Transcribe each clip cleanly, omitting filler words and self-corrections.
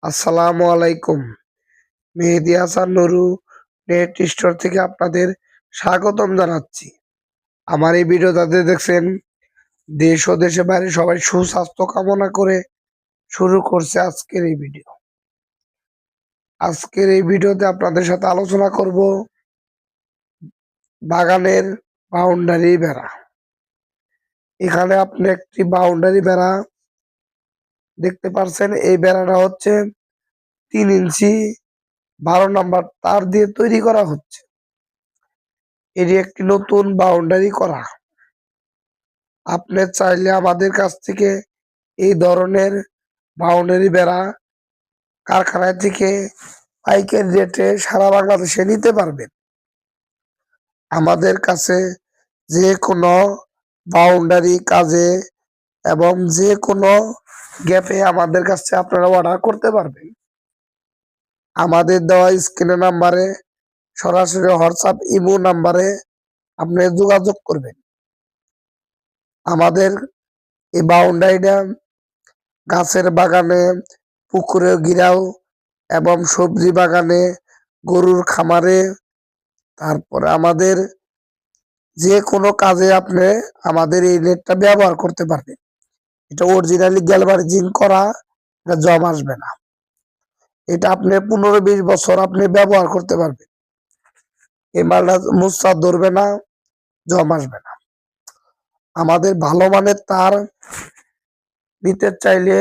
আসসালামু আলাইকুম। মেহেদী Hasan Nuru net store থেকে আপনাদের স্বাগতম জানাচ্ছি। আমার এই ভিডিওটাতে দেখছেন দেশ ও দেশের বাইরে সবাই সুস্বাস্থ্য কামনা করে শুরু করছে আজকের এই ভিডিও। আজকের এই ভিডিওতে আপনাদের সাথে আলোচনা করব বাগানের বাউন্ডারি বেড়া। এখানে আপনি একটি বাউন্ডারি বেড়া দেখতে পাচ্ছেন। এই বেড়াটা হচ্ছে 3 ইঞ্চি 12 নাম্বার তার দিয়ে তৈরি করা হচ্ছে। এটি একটি নতুন বাউন্ডারি করা। আপনি চাইলে আমাদের কাছ থেকে এই ধরনের বাউন্ডারি বেড়া কারখানা থেকে পাইকারি রেটে সারা বাংলাদেশে নিতে পারবেন। আমাদের কাছে যে কোনো বাউন্ডারি কাজে এবং যে কোনো গ্যাপে আমাদের কাছে আপনারা অর্ডার করতে পারবেন। আমাদের দেওয়া স্ক্রিনে নাম্বারে সরাসরি হোয়াটসঅ্যাপ ইমো নাম্বারে আপনি যোগাযোগ করবেন। আমাদের এই বাউন্ডারিটা গাছের বাগানে, পুকুরে ঘিরাও এবং সবজি বাগানে, গরুর খামারে, তারপরে আমাদের যে কোনো কাজে আপনি আমাদের এই নেটটা ব্যবহার করতে পারবেন। এটা অরিজিনালি গ্যালভানিজিং করা, এটা জম আসবে না। এটা আপনি 15-20 বছর আপনি ব্যবহার করতে পারবেন। এই মালটা মুসা ধরবে না, জম আসবে না। আমাদের ভালো মানের তার নিতে চাইলে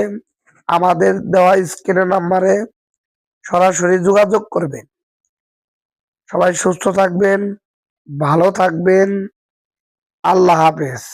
আমাদের দেওয়া স্ক্রিনের নাম্বারে সরাসরি যোগাযোগ করবেন। সবাই সুস্থ থাকবেন, ভালো থাকবেন। আল্লাহ হাফেজ।